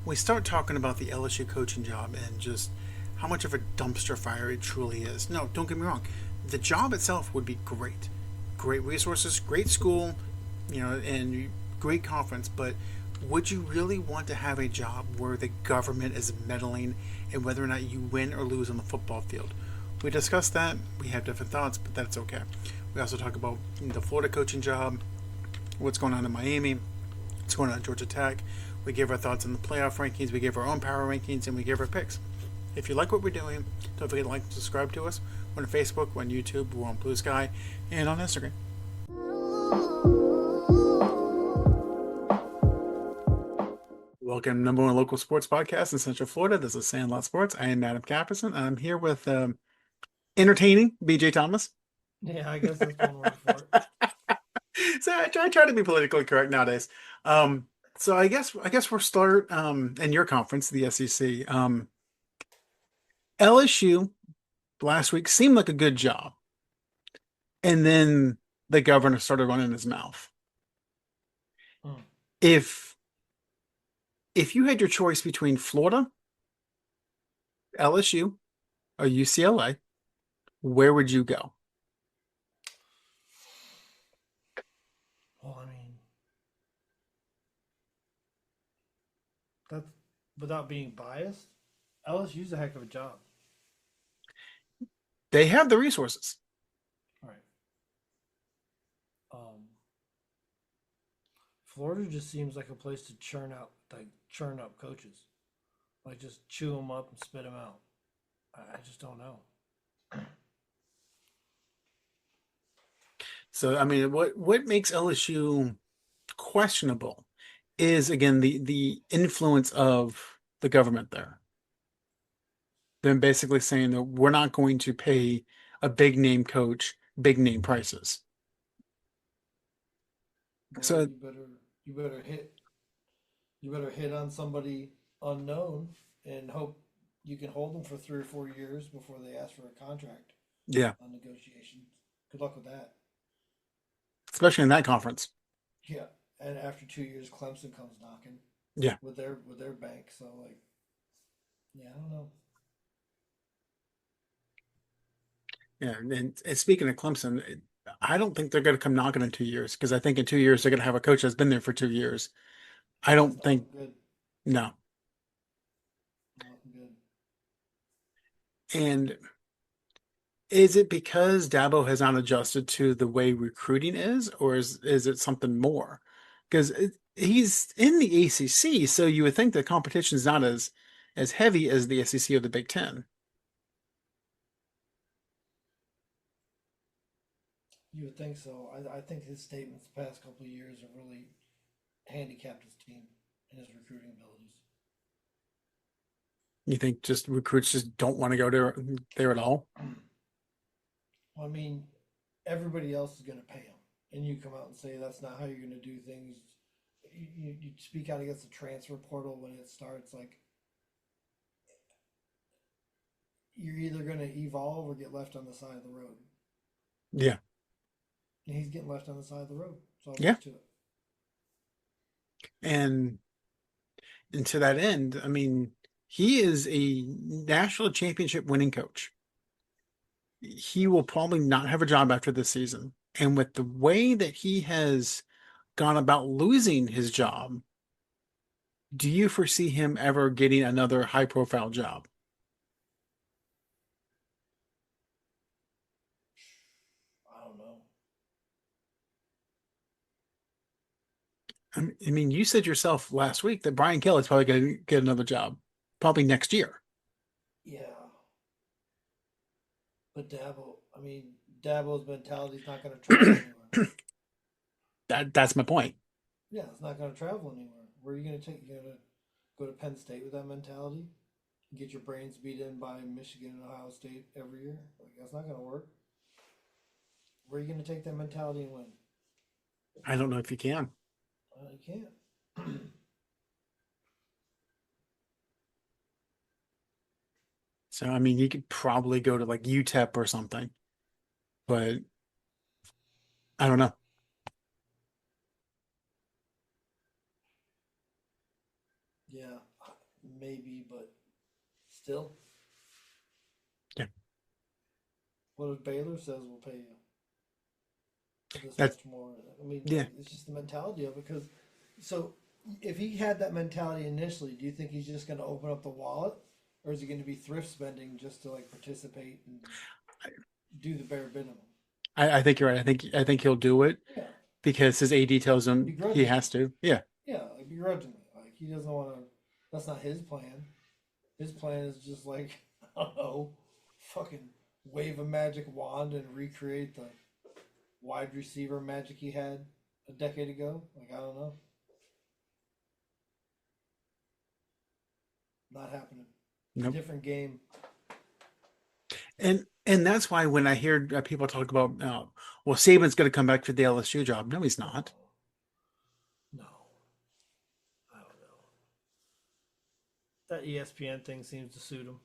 we start talking about the LSU coaching job and just how much of a dumpster fire it truly is. No, don't get me wrong. The job itself would be great. Great resources, great school, and great conference, but would you really want to have a job where the government is meddling in whether or not you win or lose on the football field? We discussed that. We have different thoughts, but that's okay. We also talk about the Florida coaching job, what's going on in Miami, what's going on at Georgia Tech. We gave our thoughts on the playoff rankings, we gave our own power rankings, and we gave our picks. If you like what we're doing, don't forget to like and subscribe to us. We're on Facebook, we're on YouTube, we're on Blue Sky, and on Instagram. Welcome to number one local sports podcast in Central Florida. This is Sandlot Sports. I am Adam Capperson. I'm here with entertaining BJ Thomas. Yeah, I guess that's one word for it. So I try to be politically correct nowadays. Um, so I guess we'll start in your conference, the SEC. LSU last week seemed like a good job, and then the governor started running his mouth. Mm. If if you had your choice between Florida, LSU, or UCLA, where would you go? Well, I mean, that's without being biased. LSU's a heck of a job. They have the resources. All right. Um, Florida just seems like a place to churn up coaches, like just chew them up and spit them out. I just don't know. So I mean, what makes LSU questionable is again the influence of the government there. Them basically saying that we're not going to pay a big name coach big name prices. Well, So you better hit you better hit on somebody unknown and hope you can hold them for 3 or 4 years before they ask for a contract yeah, on negotiations. Good luck with that. especially in that conference. Yeah, and after 2 years, Clemson comes knocking Yeah, with their bank. So like, yeah, I don't know. yeah. And speaking of Clemson, I don't think they're going to come knocking in 2 years because I think in 2 years they're going to have a coach that's been there for 2 years. I That's don't not think looking good. no. Not looking good. And is it because Dabo has not adjusted to the way recruiting is, or is it something more? Because he's in the ACC, so you would think the competition is not as heavy as the SEC or the Big Ten. You would think so. I think his statements the past couple of years have really handicapped his team and his recruiting abilities. You think just recruits just don't want to go there at all? Well, I mean, everybody else is going to pay him, and you come out and say that's not how you're going to do things. You speak out against the transfer portal when it starts. Like you're either going to evolve or get left on the side of the road. Yeah, And he's getting left on the side of the road. So there yeah. is to it. And to that end, I mean, he is a national championship winning coach. He Yes. will probably not have a job after this season. And with the way that he has gone about losing his job, do you foresee him ever getting another high profile job? I don't know. I mean, you said yourself last week that Brian Kelly's probably going to get another job, probably next year. Yeah, but Dabo's mentality is not going to travel anywhere. That's my point. Yeah, it's not going to travel anywhere. Where are you going to take? You're going to go to Penn State with that mentality? Get your brains beat in by Michigan and Ohio State every year? Like that's not going to work. Where are you going to take that mentality and win? I don't know if you can. You can't. So, I mean, you could probably go to like UTEP or something, but I don't know. Yeah, maybe, but still, Yeah, what if Baylor says we'll pay you this that's much more? I mean, yeah. like it's just the mentality of it. Because so, if he had that mentality initially, do you think he's just going to open up the wallet, or is he going to be thrift spending just to like participate and do the bare minimum? I think you're right. I think he'll do it Yeah, because his AD tells him he begrudgingly. has to. Yeah, Yeah, like begrudgingly. Like he doesn't want to. That's not his plan. His plan is just like I don't know, fucking wave a magic wand and recreate the wide receiver magic he had a decade ago. Like I don't know, not happening. nope. Different game. And that's why when I hear people talk about, well, Saban's going to come back for the LSU job. No, he's No, not. no, I don't know. That ESPN thing seems to suit him.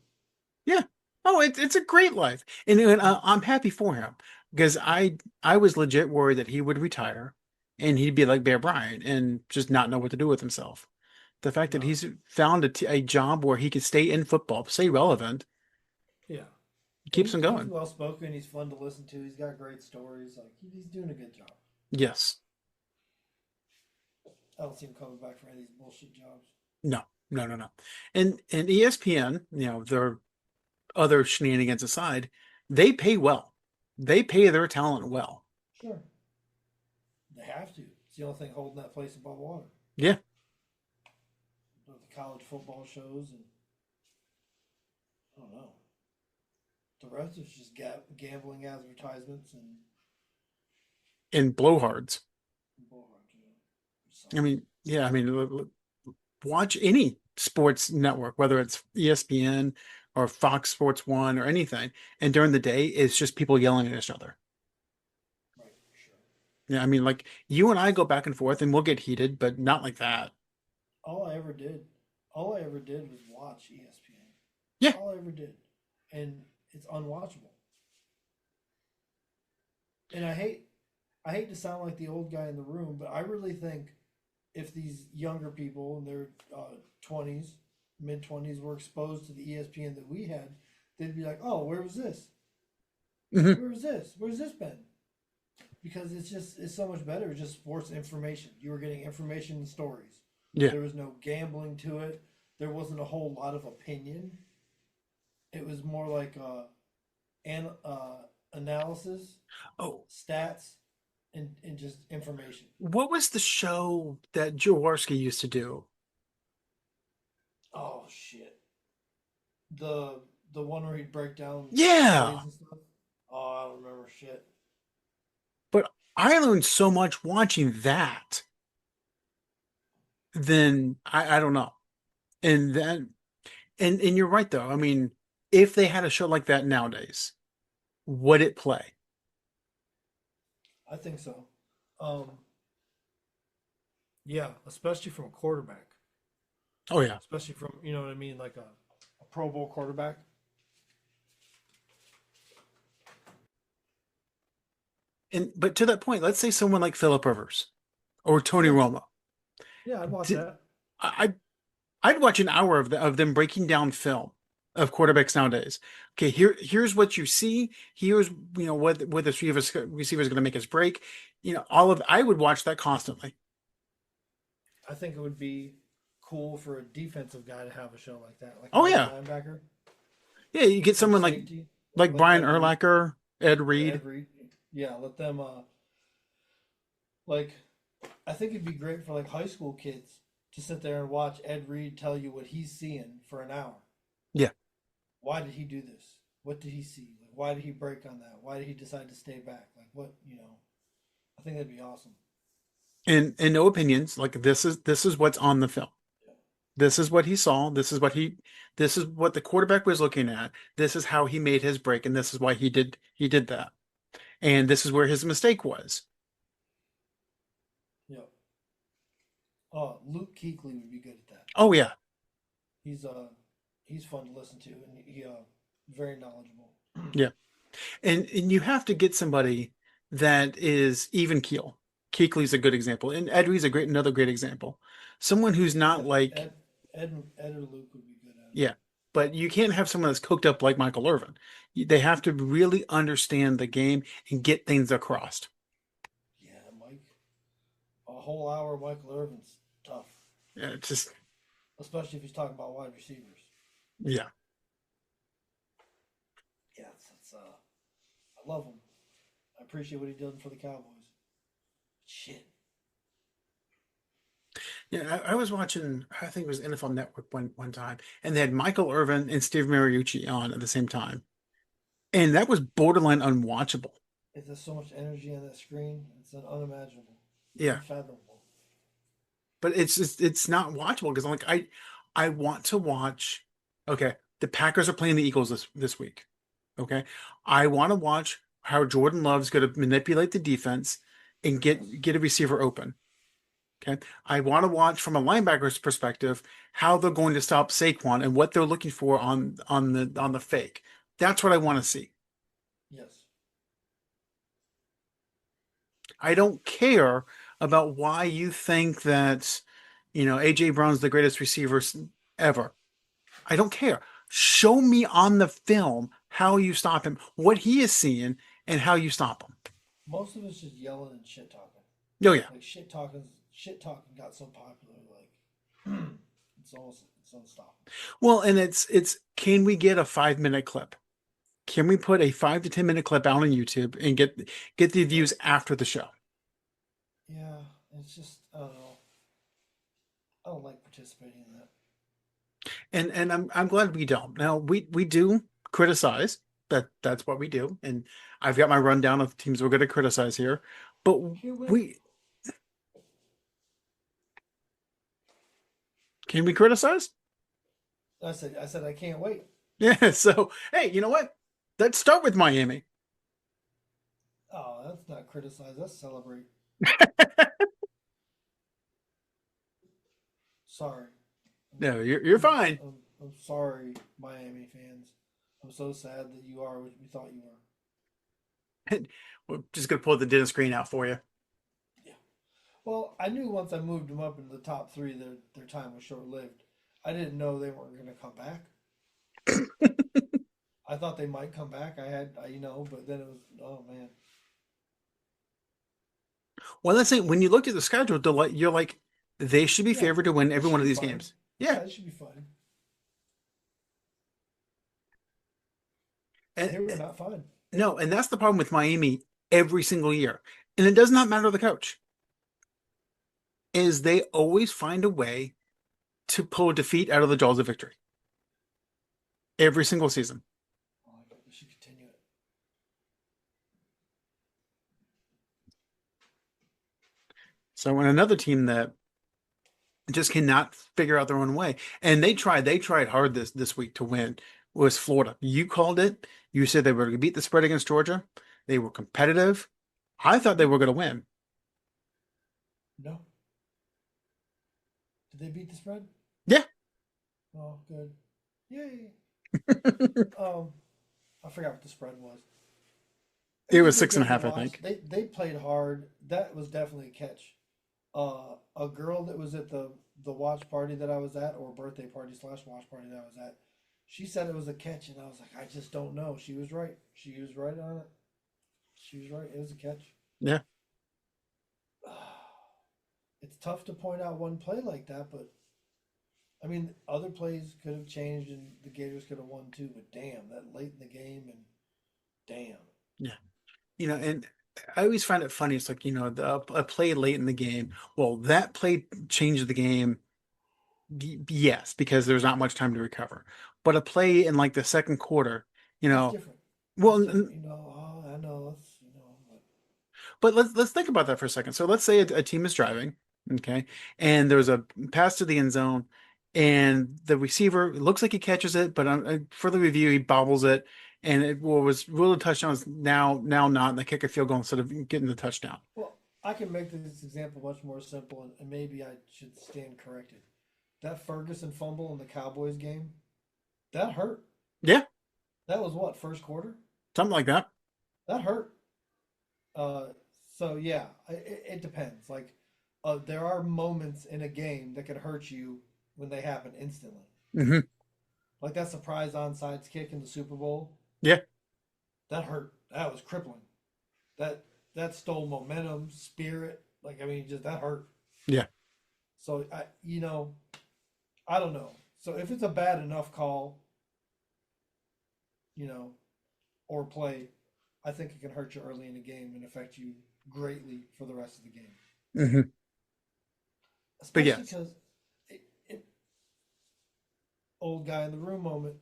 Yeah. Oh, it's a great life, and I'm happy for him because I was legit worried that he would retire and he'd be like Bear Bryant and just not know what to do with himself. The fact that No, he's found a job where he can stay in football, stay relevant, yeah, and keeps him he's going. well spoken. He's fun to listen to. He's got great stories. Like he's doing a good job. Yes. I don't see him coming back for any of these bullshit jobs. No. No. No. No. And ESPN, their other shenanigans aside, they pay well. They pay their talent well. Sure, they have to. It's the only thing holding that place above water. Yeah. With the college football shows and I don't know. The rest is just gambling advertisements and And blowhards. bullhorns, I mean, yeah, I mean, watch any sports network, whether it's ESPN or Fox Sports One or anything, and during the day, it's just people yelling at each other. Right, sure. Yeah, I mean, like you and I go back and forth and we'll get heated, but not like that. All I ever did, all I ever did was watch ESPN. That's Yeah. all I ever did, and it's unwatchable. And I hate to sound like the old guy in the room, but I really think if these younger people in their twenties, mid 20s, were exposed to the ESPN that we had, they'd be like, "Oh, where was this? Hmm. Where was this? Where's this been?" Because it's so much better. It's just sports information. You were getting information and stories. Yeah. There was no gambling to it. There wasn't a whole lot of opinion. It was more like analysis, Oh, stats, and just information. what was the show that Jaworski used to do? Oh shit! The the one where he'd break down plays Yeah, and stuff. Oh, I don't remember shit. but I learned so much watching that. Then I don't know. And then and you're right though. I mean, if they had a show like that nowadays, would it play? I think so. Um, yeah, especially from a quarterback. Oh yeah. Especially from you know what I mean, like a Pro Bowl quarterback. And but to that point, let's say someone like Philip Rivers or Tony Sure. Romo. Yeah, I'd watch Did, that. I I'd watch an hour of them breaking down film of quarterbacks nowadays. Okay, here's what you see. Here's what the receiver is going to make us break. All of I would watch that constantly. I think it would be cool for a defensive guy to have a show like that, like a Oh middle yeah, linebacker yeah. You get or someone like safety. like Let Brian Ed Reed Urlacher, Ed or Reed. Ed Reed. Yeah, let them. Like, I think it'd be great for like high school kids to sit there and watch Ed Reed tell you what he's seeing for an hour. Yeah, Why did he do this? What did he see? Like, why did he break on that? Why did he decide to stay back? Like, what you know? I think that'd be awesome. and no opinions. Like this is what's on the film. This is what he saw. This is what the quarterback was looking at. This is how he made his break, and this is why he did that. And this is where his mistake was. Yeah. Oh, Luke Kuechly would be good at that. Oh yeah, He's he's fun to listen to, and he very knowledgeable. yeah. And you have to get somebody that is even keel. Kuechly's a good example, and Edry's another great example. Someone who's not Yeah, like, Ed or Luke would be good at it. Yeah. But you can't have someone that's cooked up like Michael Irvin. They have to really understand the game and get things across. Yeah, Mike. A whole hour of Michael Irvin's tough, Yeah, it's just, especially if he's talking about wide receivers. yeah. Yeah, I love him. I appreciate what he did for the Cowboys. Shit. Yeah, I was watching, I think it was NFL Network one time, and they had Michael Irvin and Steve Mariucci on at the same time. And that was borderline unwatchable. There's so much energy on that screen. It's unimaginable, Yeah. unfathomable. But it's just it's not watchable because I'm like I want to watch. Okay, the Packers are playing the Eagles this week. Okay, I want to watch how Jordan Love's going to manipulate the defense and Yes. get a receiver open. Okay, I want to watch from a linebacker's perspective how they're going to stop Saquon and what they're looking for on the fake. That's what I want to see. Yes. I don't care about why you think that, AJ Brown's the greatest receiver ever. I don't care. Show me on the film how you stop him, what he is seeing, and how you stop him. Most of it's just yelling and shit talking. Oh yeah. Like shit talking got so popular. It's unstoppable. Well, and it's can we get a 5 minute clip? Can we put a 5 to 10 minute clip out on YouTube and get the views after the show? Yeah, it's just I don't know. I don't like participating in that. And I'm glad we don't. Now we do criticize. That's what we do. And I've got my rundown of teams we're going to criticize here. But Human. we can we criticize? I said I can't wait. Yeah, so hey, you know what? Let's start with Miami. Oh, that's not criticize. That's celebrate. Sorry. No, you're fine. I'm sorry, Miami fans. I'm so sad that you are what we thought you were. We're just gonna pull the dinner screen out for you. Yeah. Well, I knew once I moved them up into the top three, their time was short lived. I didn't know they weren't going to come back. I thought they might come back. But then it was, oh man. Well, let's say when you look at the schedule, you're like, they should be Yeah, favored to win it every should one of be these fine. games. Yeah, Yeah, it should be fine. and They were not fine. no, and that's the problem with Miami every single year. And it does not matter the coach, is they always find a way to pull a defeat out of the jaws of victory every single season. Oh, we should continue it. So when another team that just cannot figure out their own way, and they tried hard this week to win was Florida. You called it. You said they were going to beat the spread against Georgia. They were competitive. I thought they were going to win. No. Did they beat the spread? Yeah. Oh, good. Yay. I forgot what the spread was. It It was a was good six and a game to half, I watch. think. They played hard. That was definitely a catch. A girl that was at the watch party that I was at, or birthday party slash watch party that I was at, she said it was a catch, and I was like, I just don't know. She was right. She was right on it. She was right. It was a catch. Yeah. It's tough to point out one play like that, but I mean, other plays could have changed, and the Gators could have won too. But damn, that late in the game, and damn. Yeah. And I always find it funny. It's like, a play late in the game. Well, that play changed the game. Yes, because there's not much time to recover. But a play in like the second quarter, you That's know, different. well, That's different. Oh, I know. but let's think about that for a second. So let's say a team is driving, okay, and there's a pass to the end zone, and the receiver it looks like he catches it, but on further review he bobbles it, and it was ruled a touchdown. Is now not, and they kick a field goal instead of getting the touchdown. Well, I can make this example much more simple, and maybe I should stand corrected. That Ferguson fumble in the Cowboys game, that hurt. Yeah, That was what, first quarter? something like that. That hurt. Uh, so yeah, it depends. Like, there are moments in a game that can hurt you when they happen instantly. Hmm. Like that surprise onside kick in the Super Bowl, Yeah. that hurt. That was crippling. That that stole momentum, spirit. Like I mean, just that hurt. Yeah. So I don't know. So if it's a bad enough call, you know, or play, I think it can hurt you early in the game and affect you greatly for the rest of the game. Hmm. But Especially yes. because old guy in the room moment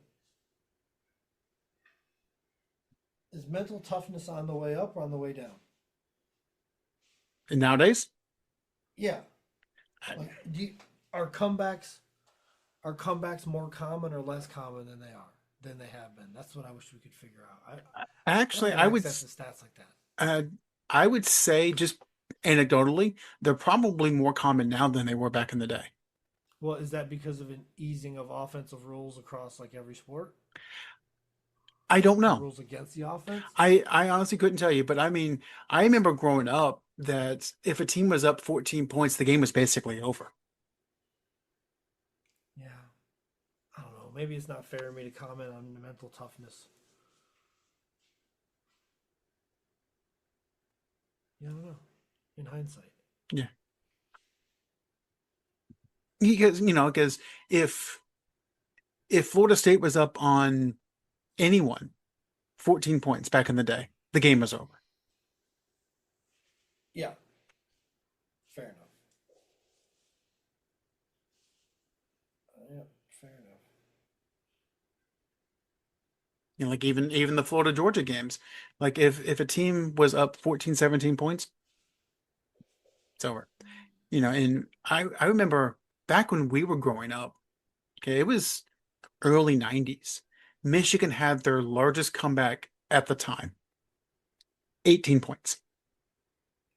is mental toughness on the way up or on the way down. And nowadays, Yeah, like are comebacks are comebacks more common or less common than they have been? That's what I wish we could figure out. I don't actually, have access to stats like that. uh, I would say just anecdotally, they're probably more common now than they were back in the day. Well, is that because of an easing of offensive rules across like every sport? I don't The know. rules against the offense? I honestly couldn't tell you, but I mean, I remember growing up that if a team was up 14 points, the game was basically over. Yeah, I don't know. Maybe it's not fair of me to comment on the mental toughness. Yeah, I don't know. In hindsight. Yeah. Because if Florida State was up on anyone 14 points back in the day, the game was over. Yeah, fair enough. Yeah, fair enough. Like even the Florida Georgia games, like if a team was up 14, 17 points, it's over. And I remember back when we were growing up, okay, it was early 90s. Michigan had their largest comeback at the time, 18 points.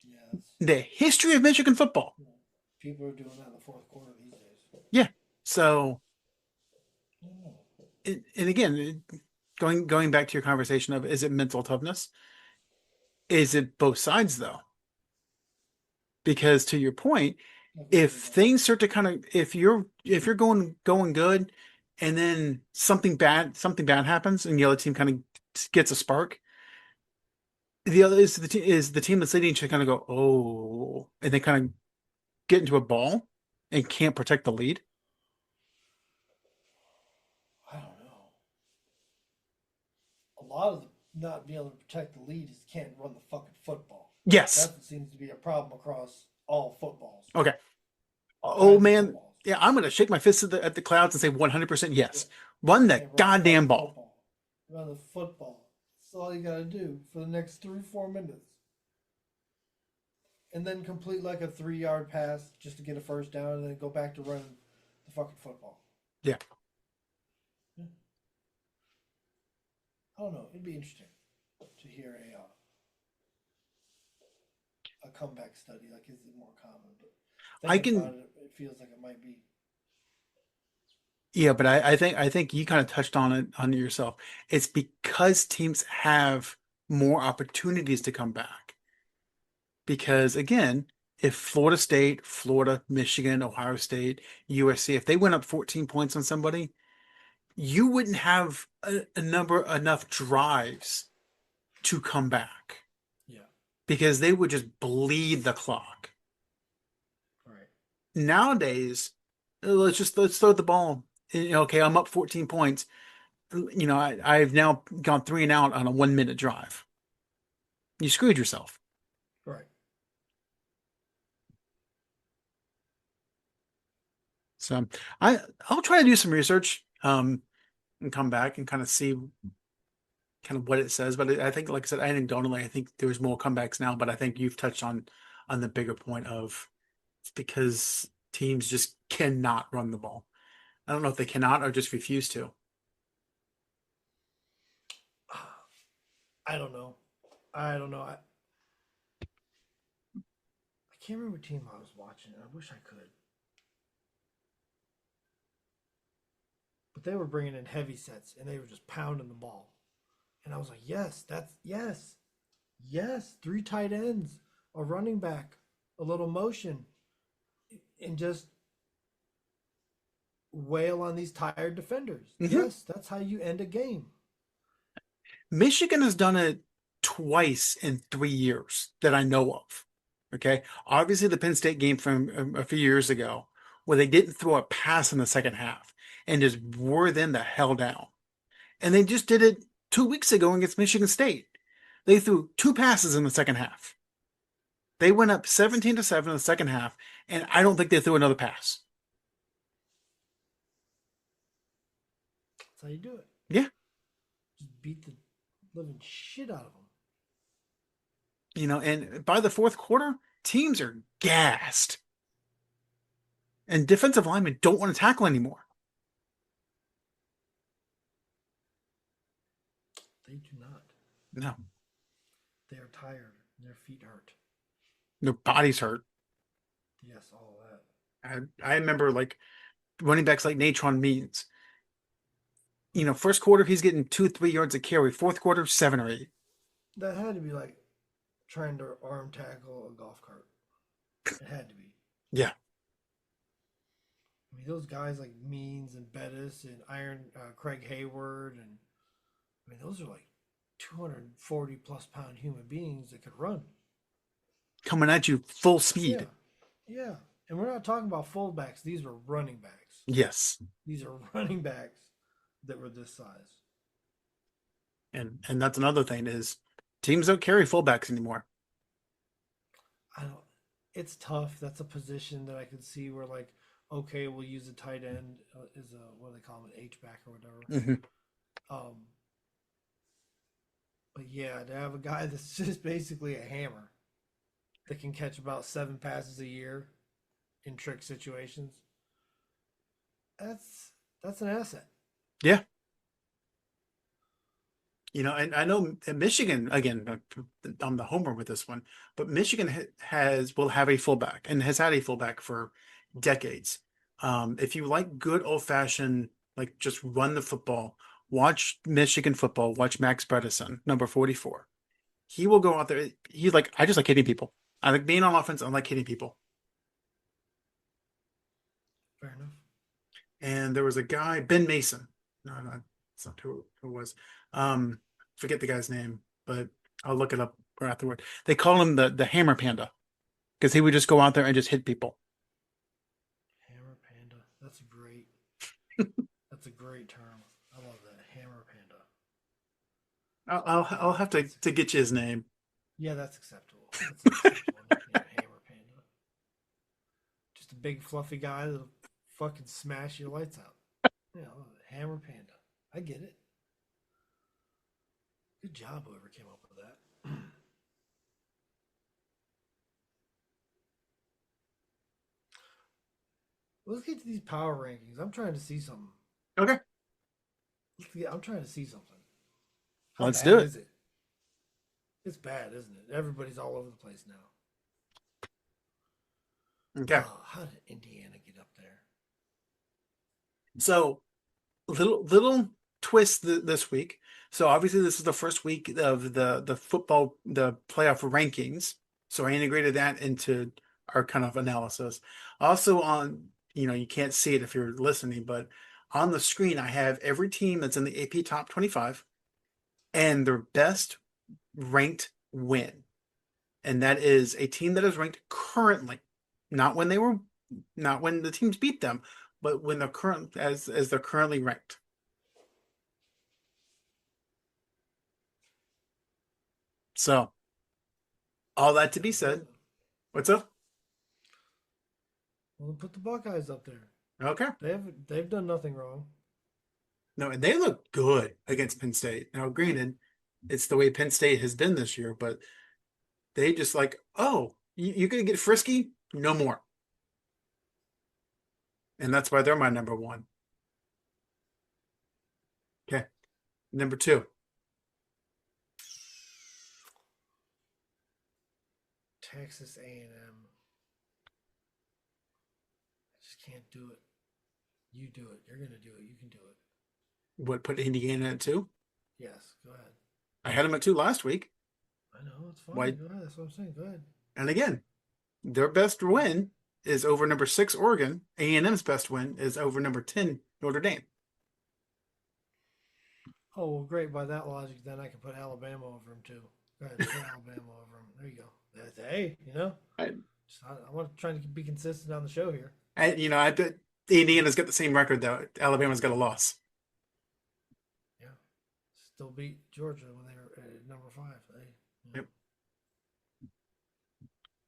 Yeah, that's, The history of Michigan football. you know, people are doing that in the fourth quarter these days. Yeah. So, I don't know. and again, going back to your conversation of is it mental toughness? Is it both sides though? Because to your point, Like what do if you mean by that? things start to kind of if you're going good and then something bad happens and the other team kind of gets a spark, the other is the team that's leading to kind of go, oh, and they kind of get into a ball and can't protect the lead. I don't know. A lot of the not being able to protect the lead is can't run the fucking football. Yes. That seems to be a problem across all footballs, Okay. all Oh kinds of man. footballs. Yeah, I'm gonna shake my fist at the clouds and say 100% Yeah, yes. Run the can't run the goddamn fucking ball. football. Run the football. That's all you gotta do for the next 3 4 minutes, and then complete like a 3 yard pass just to get a first down, and then go back to running the fucking football. Yeah. Yeah. I don't know. It'd be interesting to hear a comeback study. Like, is it more common? But I thinking about can it, it feels like it might be. Yeah, but I think you kind of touched on it on yourself. It's because teams have more opportunities to come back. Because again, if Florida State, Florida, Michigan, Ohio State, USC, if they went up 14 points on somebody, you wouldn't have enough drives to come back Yeah. because they would just bleed the clock. Right. Nowadays, let's throw the ball. Okay, I'm up 14 points. I've now gone 3 and out on a 1 minute drive. You screwed yourself. Right. So I'll try to do some research and come back and kind of see kind of what it says. But I think, like I said, anecdotally, I think there's more comebacks now. But I think you've touched on the bigger point of it's because teams just cannot run the ball. I don't know if they cannot or just refuse to. I don't know. I don't know. I can't remember what team I was watching. I wish I could. But they were bringing in heavy sets and they were just pounding the ball. And I was like, yes, that's yes. Yes, 3 tight ends, a running back, a little motion, and just wail on these tired defenders. Hmm. Yes, that's how you end a game. Michigan has done it twice in 3 years that I know of. Okay. Obviously, the Penn State game from a few years ago, where they didn't throw a pass in the second half and just wore them the hell down. And they just did it 2 weeks ago against Michigan State. They threw two passes in the second half. They went up 17-7 in the second half, and I don't think they threw another pass. That's how you do it. Yeah. Just beat the living shit out of them. And by the fourth quarter, teams are gassed. And defensive linemen don't want to tackle anymore. They do not. No. They are tired. Their feet hurt. Their bodies hurt. Yes, all that. I remember like running backs like Natron Means. First quarter he's getting 2-3 yards a carry. Fourth quarter, 7 or 8. That had to be like trying to arm tackle a golf cart. It had to be. Yeah. I mean, those guys like Means and Bettis and Craig Hayward, and I mean, those are like 240 plus pound human beings that could run. Coming at you full Yeah, speed. yeah. And we're not talking about fullbacks. These were running backs. Yes. These are running backs that were this size. And that's another thing is teams don't carry fullbacks anymore. I don't. It's tough. That's a position that I could see where like, okay, we'll use a tight end as a what do they call it, an H back or whatever. Hmm. Um, but yeah, to have a guy that's just basically a hammer that can catch about 7 passes a year in trick situations, that's an asset. Yeah. And I know Michigan, again, I'm the homer with this one, but Michigan will have a fullback and has had a fullback for decades. If you like good old fashioned, like just run the football, watch Michigan football, watch Max Bredesen, number 44. He will go out there. He's like, I just like hitting people. I like being on offense. I like hitting people. Fair enough. And there was a guy, Ben Mason. No, that's not who it was. Forget the guy's name, but I'll look it up afterward. They call him the Hammer Panda because he would just go out there and just hit people. Hammer panda. That's great. That's a great term. I love that. Hammer panda. I'll have to get you his name. Yeah, that's acceptable. That's an acceptable nickname, Hammer Panda. Just a big fluffy guy that'll fucking smash your lights out. Yeah, Hammer Panda. I get it. Good job, whoever came up with that. Let's get to these power rankings. I'm trying to see something. Okay, I'm trying to see something. How let's bad do it. is it? It's bad, isn't it? Everybody's all over the place now. Okay. Oh, how did Indiana get up there? So little twist this week. So obviously this is the first week of the football the playoff rankings. So I integrated that into our kind of analysis. Also you can't see it if you're listening, but on the screen I have every team that's in the AP top 25 and their best ranked win. And that is a team that is ranked currently, not when the teams beat them, but when they're as they're currently ranked. So, all that to be said, what's up? Well, put the Buckeyes up there. Okay. They've done nothing wrong. No, and they look good against Penn State. Now, granted, it's the way Penn State has been this year, but they just like, oh, you're going to get frisky? No more. And that's why they're my number one. Okay. Number two. Texas A&M. I just can't do it. You do it. You're gonna do it. You can do it. What, put Indiana at 2? Yes. Go ahead. I had them at 2 last week. I know it's fine. Why? Go ahead. That's what I'm saying. Go ahead. And again, their best win is over number 6 Oregon. A&M's best win is over number 10 Notre Dame. Oh, well, great. By that logic, then I can put Alabama over him too. Go ahead, put Alabama over him. There you go. Hey, I, I want to try to be consistent on the show here. I bet Indiana's got the same record though. Alabama's got a loss. Yeah, still beat Georgia when they were at number 5. Yep.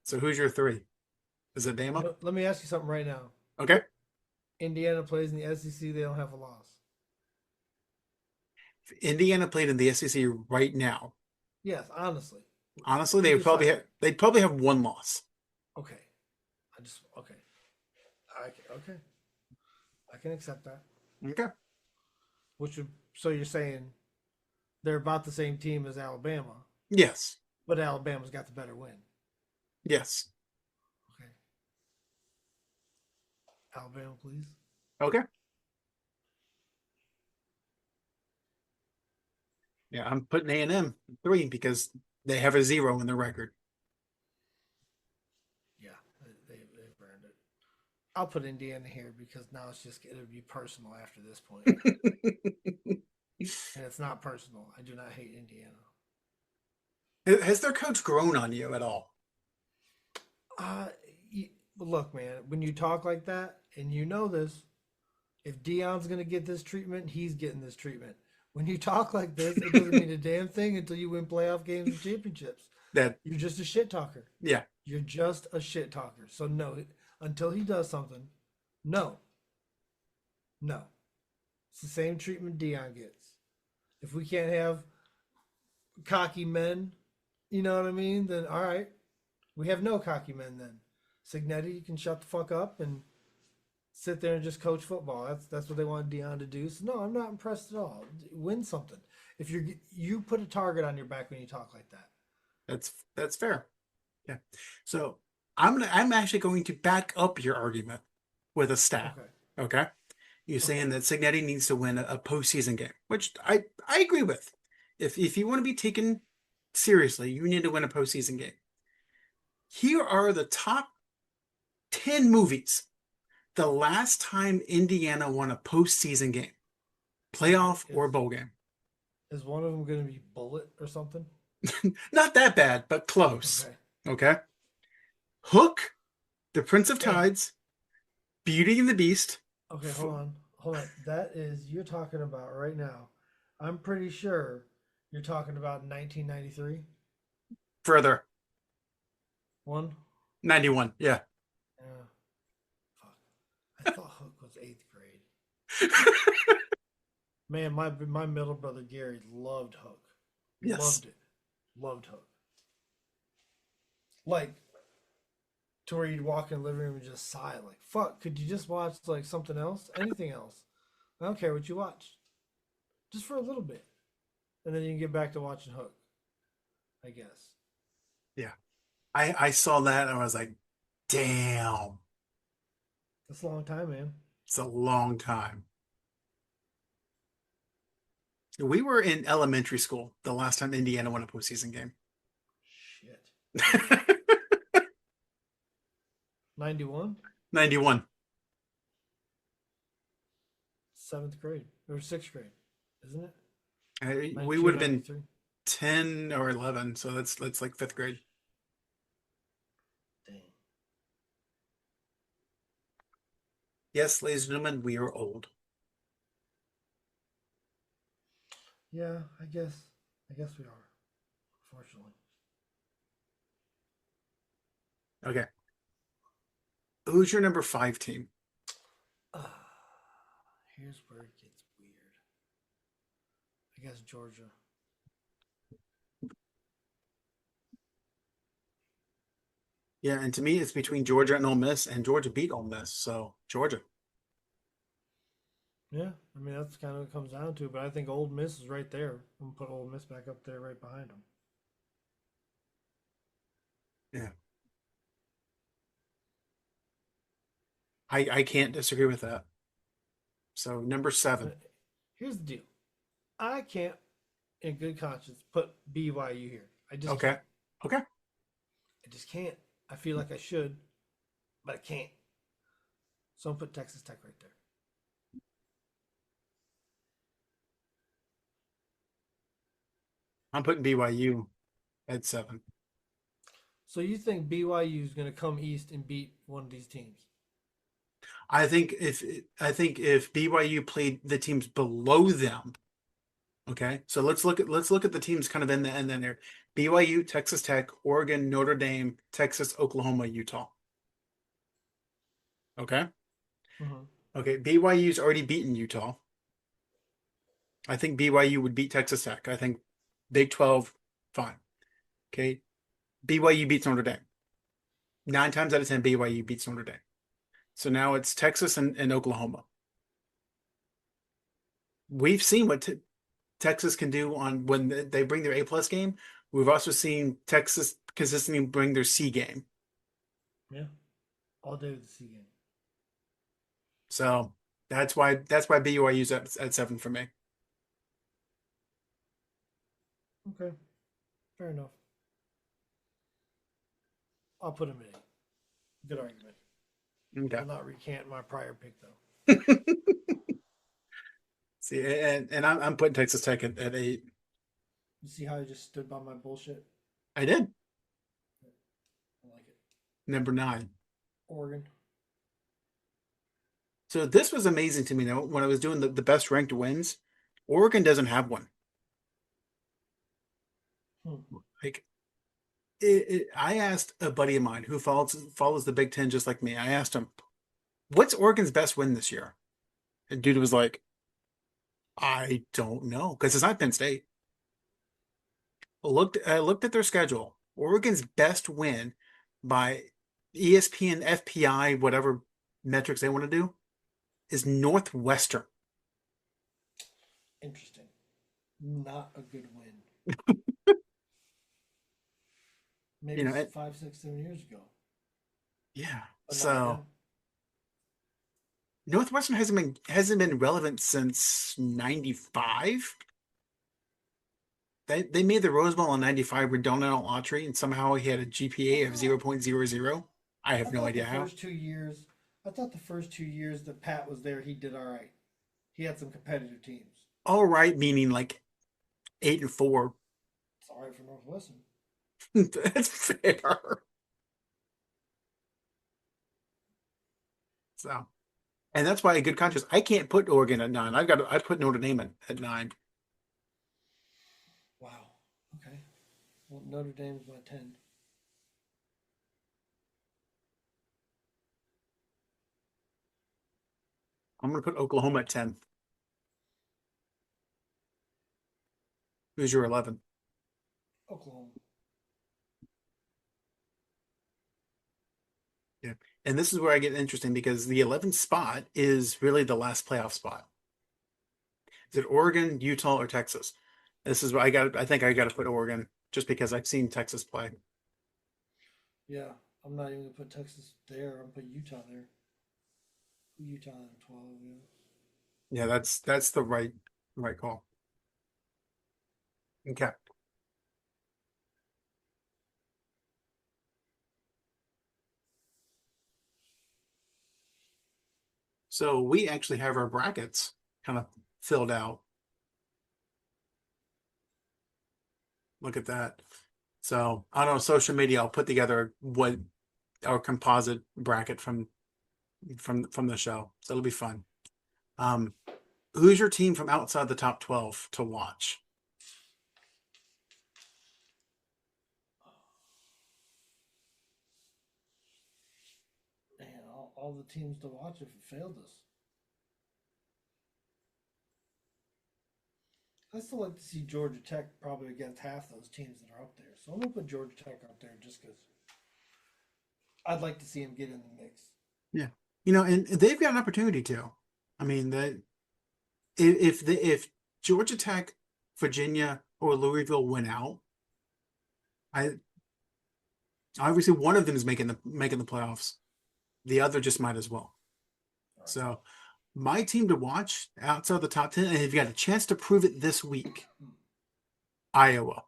So who's your 3? Is it Bama? Let me ask you something right now. Okay. Indiana plays in the SEC. They don't have a loss. If Indiana played in the SEC right now, Yes, honestly. honestly, they'd probably have one loss. Okay. Okay. Okay. I can accept that. Okay. So you're saying they're about the same team as Alabama, Yes. but Alabama's got the better win. Yes. Okay. Alabama, please. Okay. Yeah, I'm putting A&M 3 because they have a 0 in their record. Yeah, they've earned it. I'll put Indiana here because now it's just going to be personal after this point. And it's not personal. I do not hate Indiana. Has their coach grown on you at all? Look, man, when you talk like that, and you know this, if Dion's going to get this treatment, he's getting this treatment. When you talk like this, it doesn't mean a damn thing until you win playoff games and championships. You're just a shit talker. Yeah. You're just a shit talker. So no, until he does something, no. It's the same treatment Dion gets. If we can't have cocky men, you know what I mean? Then all right, we have no cocky men then. Signetti, you can shut the fuck up and sit there and just coach football. That's what they want Dion to do. So no, I'm not impressed at all. Win something. If you put a target on your back when you talk like that. That's fair. Yeah. So I'm actually going to back up your argument with a stat. Okay. You're saying that Signetti needs to win a postseason game, which I agree with. If you want to be taken seriously, you need to win a postseason game. Here are the top 10 movies. The last time Indiana won a postseason game, playoff or bowl game. Is one of them going to be Bullet or something? Not that bad, but close. Okay. Hook, The Prince of Tides, Beauty and the Beast. Okay, hold on. That is, you're talking about right now. I'm pretty sure you're talking about 1993. Further. 91, yeah. Fuck. I thought Hook was 8th grade. Man, my middle brother Gary loved Hook. Yes. Loved it. Loved Hook. Like, to where you'd walk in the living room and just sigh, like, fuck, could you just watch, like, something else? Anything else? I don't care what you watch. Just for a little bit. And then you can get back to watching Hook, I guess. Yeah. I saw that and I was like, damn. That's a long time, man. It's a long time. We were in elementary school the last time Indiana won a postseason game. Shit. 91? 91. 7th grade or 6th grade, isn't it? We would have been 10 or 11, so that's like 5th grade. Dang. Yes, ladies and gentlemen, we are old. Yeah, I guess we are, unfortunately. Okay. Who's your number 5 team? Here's where it gets weird. I guess Georgia. Yeah, and to me, it's between Georgia and Ole Miss, and Georgia beat Ole Miss, so Georgia. Yeah, I mean, that's kind of what it comes down to, but I think Ole Miss is right there. I'm going to put Ole Miss back up there right behind them. Yeah. I can't disagree with that. So, number 7. Here's the deal. I can't, in good conscience, put BYU here. I just Okay. can't. I just can't. I feel like I should, but I can't. So I'm put Texas Tech right there. I'm putting BYU at 7. So you think BYU is going to come east and beat one of these teams? I think if BYU played the teams below them, okay. So let's look at the teams kind of in the and then there. BYU, Texas Tech, Oregon, Notre Dame, Texas, Oklahoma, Utah. Okay. Mm-hmm. Okay. BYU's already beaten Utah. I think BYU would beat Texas Tech. I think Big 12, fine. Okay. BYU beats Notre Dame. 9 times out of 10, BYU beats Notre Dame. So now it's Texas and Oklahoma. We've seen what Texas can do on when they bring their A+ game. We've also seen Texas consistently bring their C game. Yeah, all day with the C game. So that's why BYU's at 7 for me. Okay, fair enough. I'll put him in. Good argument. Okay. Will not recant my prior pick though. See, and I'm putting Texas Tech at 8. You see how I just stood by my bullshit? I did. I like it. Number 9. Oregon. So this was amazing to me though when I was doing the best ranked wins. Oregon doesn't have one. Hmm. Like I asked a buddy of mine who follows the Big Ten just like me. I asked him, "What's Oregon's best win this year?" And dude was like, "I don't know," because it's not Penn State. I looked at their schedule. Oregon's best win by ESPN, FPI, whatever metrics they want to do, is Northwestern. Interesting. Not a good win. You Maybe know, 5, 6, 7 years ago, yeah. but not So now. Northwestern hasn't been relevant since '95. They made the Rose Bowl in '95 with Donald Autry, and somehow he had a I GPA of thought 0.00. I I have no thought the idea how. first 2 years. I thought the first 2 years that Pat was there, he did all right. He had some competitive teams. All right, meaning like 8-4. It's all right for Northwestern. That's fair. So, and that's why a good conscience. I can't put Oregon at 9. I put Notre Dame at 9. Wow. Okay. Well, Notre Dame's my 10. I'm going to put Oklahoma at 10. Who's your 11? Oklahoma. Yeah. And this is where I get interesting because the 11th spot is really the last playoff spot. Is it Oregon, Utah, or Texas? This is where I think I got to put Oregon just because I've seen Texas play. Yeah, I'm not even gonna put Texas there. I'm gonna put Utah there. Utah in 12. Yeah. Yeah, that's the right call. Okay. So we actually have our brackets kind of filled out. Look at that. So I don't know, social media, I'll put together what our composite bracket from the show. So it'll be fun. Um, who's your team from outside the top 12 to watch? Man, all the teams to watch if it failed us. I still like to see Georgia Tech probably against half those teams that are up there. So I'm gonna put Georgia Tech up there just because I'd like to see him get in the mix. Yeah. And they've got an opportunity to. I mean, that if Georgia Tech, Virginia, or Louisville win out, I obviously one of them is making the playoffs. The other just might as well. All right. So my team to watch outside the top 10, and if you got a chance to prove it this week, Iowa.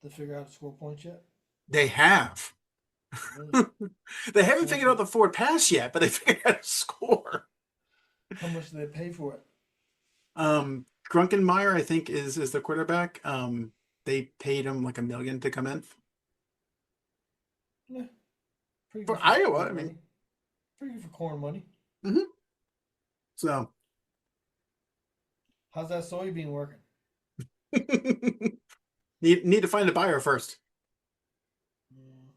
They figure out how to score points yet? They have. Really? They How haven't much? figured out the forward pass yet, but they figured out how to score. How much do they pay for it? Grunkenmeyer, I think, is the quarterback. They paid him like $1 million to come in Yeah, pretty for good for Iowa. I corn mean, money. Pretty good for corn money. mhm. So How's that soybean working? need to find a buyer first. Mm.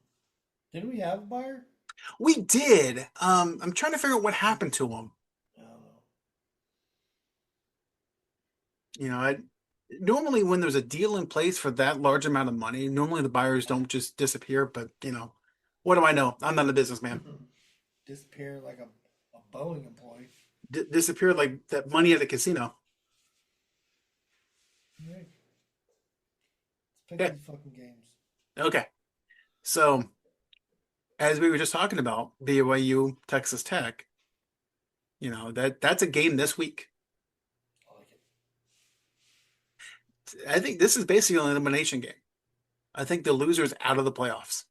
Didn't we have a buyer? We did. I'm trying to figure out what happened to him. I don't know. You know, normally when there's a deal in place for that large amount of money, normally the buyers don't just disappear. But what do I know? I'm not a businessman. Disappear like a Boeing employee. Disappear like that money at the casino. Right. Let's pick Okay, these fucking games. okay. So as we were just talking about, BYU, Texas Tech. That's a game this week. I like it. I think this is basically an elimination game. I think the loser's out of the playoffs.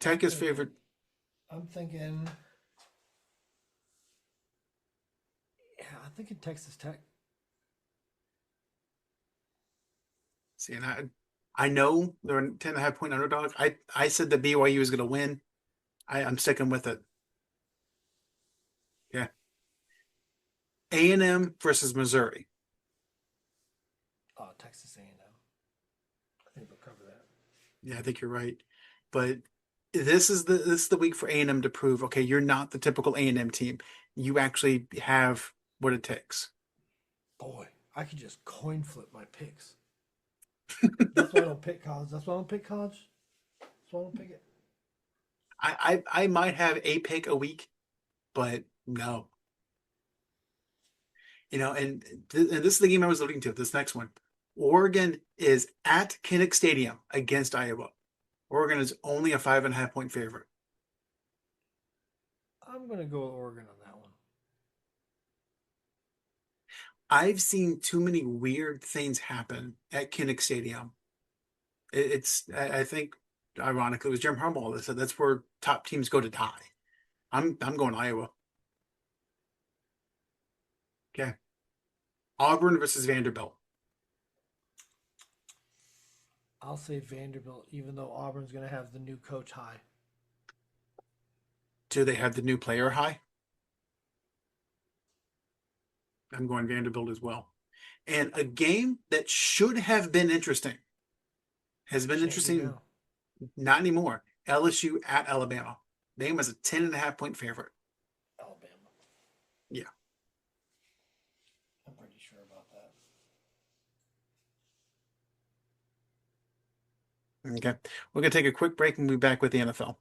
I'm Tech is thinking. favored. I'm thinking. Yeah, I'm thinking Texas Tech. See, and I know they're a 10.5 point underdog. I said that BYU is going to win. I'm sticking with it. Yeah. A&M versus Missouri. Oh, Texas A&M. I think they'll cover that. Yeah, I think you're right. But this is the week for A&M to prove, okay, you're not the typical A&M team. You actually have what it takes. Boy, I could just coin flip my picks. That's why I don't pick college. That's why I don't pick college. That's why I don't pick it. I might have a pick a week, but no. And this is the game I was alluding to, this next one. Oregon is at Kinnick Stadium against Iowa. Oregon is only a 5.5 point favorite. I'm gonna go with Oregon on that one. I've seen too many weird things happen at Kinnick Stadium. I think, ironically, it was Jim Harbaugh that said that's where top teams go to die. I'm going Iowa. Okay. Auburn versus Vanderbilt. I'll say Vanderbilt, even though Auburn's gonna have the new coach high. Do they have the new player high? I'm going Vanderbilt as well. And a game that should have been interesting has been Shan't be interesting. now. Not anymore. LSU at Alabama. They was a 10.5 point favorite. Alabama. Yeah. I'm pretty sure about that. Okay. We're going to take a quick break and we'll be back with the NFL.